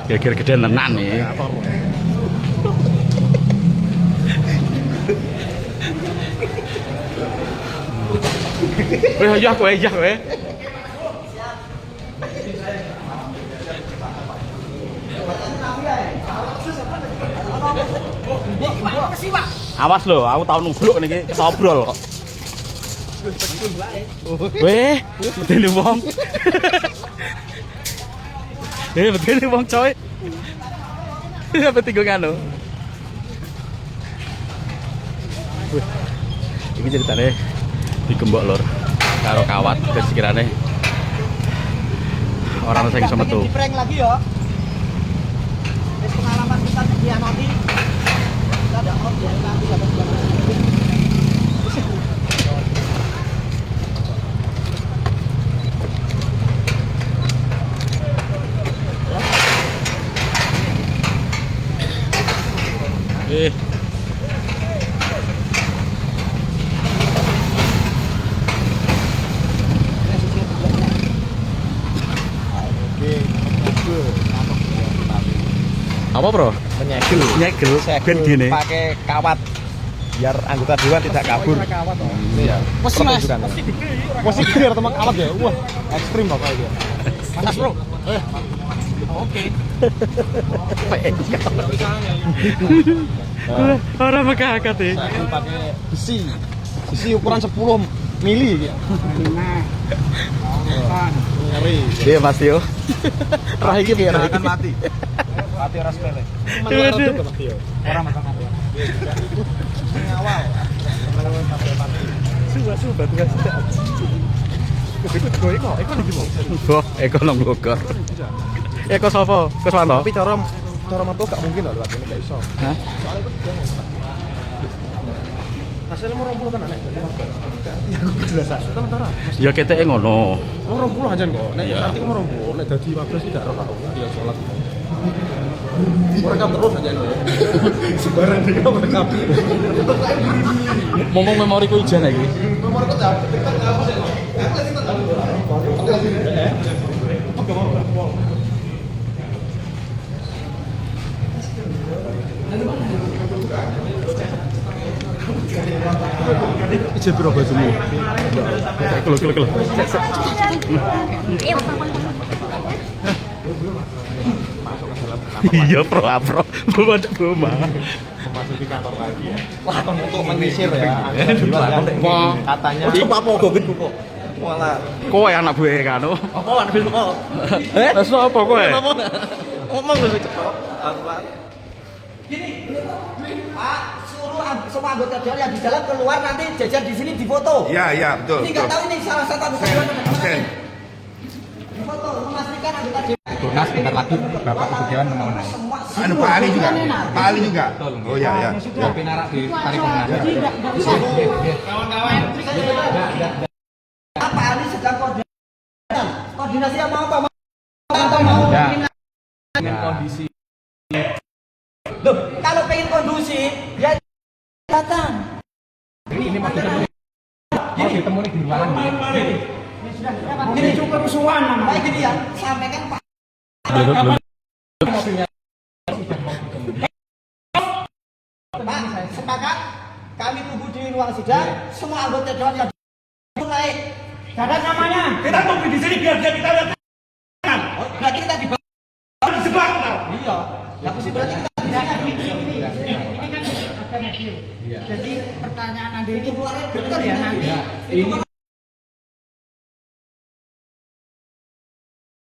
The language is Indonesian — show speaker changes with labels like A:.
A: Kira-kira gedean tenan nih. Weh, ya kowe. Awas lho, aku tau nubruk niki sobrol kok. Weh, bedene wong. Bedene wong coy. Apa tinggal ngono? Wih. Iki ceritane digembok lur karo kawat sekirane orang sing iso metu.
B: Di-prank lagi ya. Wis pengalaman kita dikhianati. Kita ada off ya, nanti dapat
A: Apa bro? Nyegel ben gini
B: pakai kawat biar anggota dewan tidak kabur. Iya. Posisi biar teman kawat ya. Wah, ekstrim bapak itu. Panas bro. Oke.
A: Orang mengangkat ya.
B: Saya pakai besi ukuran 10 mili gitu. Ngeri.
A: Dia Mas Tio.
B: Rah iki piye akan mati. Mati ora sepele. Ora makan mati. Ngawal. Su batu gas. Eko iki mau.
A: Oh, Eko nang Bogor. Eko sapa? Keswanto.
B: Tapi cara metu gak mungkin lho lewat ini gak iso.
A: Hah?
B: Soalnya itu dia hasilnya mau 20 kan nek. Ya aku jelas sementara.
A: Ya keteke ngono.
B: Mau 20 aja kok. Nek nanti mau 20, nek dadi 15 tidak ora karo. Dia salat. Mereka terus aja lho. Sembarang dia mereka.
A: Ngomong memoriku ijan iki.
B: Memoriku tak apa sih?
A: Ije piro bajumu? Kelo. Iya pro. Bawa
B: Memasuki kantor lagi ya. Wah, untuk menyisir ya. Katanya
A: itu Pak Pogo gitu kok.
B: malah
A: Kowe anak gue kanu.
B: apa anak film kok?
A: Terus apa kowe?
B: Ngomong lu cepet. Gini, Pak, suruh semua anggota dewan yang di dalam keluar nanti jajar di sini difoto.
C: Iya, betul.
B: Ini nggak tahu ini salah satu anggota dewan
C: Absen.
B: difoto, memastikan anggota dewan.
D: Tunas bentar lagi Bapak Ibu Dewan mengenai.
C: Anu Pak Ali juga. Pak Ali juga. Oh iya ya.
D: Kopi narak di tarik pengenanya.
B: Pak Ali sedang koordinasi sama apa? Mau
D: Dengan kondisi
B: Loh, kalau pengen kondusif ya datang.
D: ini mau ditemui di ruangan ini.
B: Ini cukup kerusuhan. Baik gini ya, sampaikan Pak. Pak, sepakat kami tunggu di ruang sidang. Semua anggota dewan yang naik. Ada namanya.
E: Kita tunggu di sini biar dia kita lihat.
B: Oh, berarti kita dibawa
E: Disebak.
B: Iya. Ya mesti berarti kita
F: Jadi pertanyaan nanti itu keluarnya betul ya nanti.
D: Ini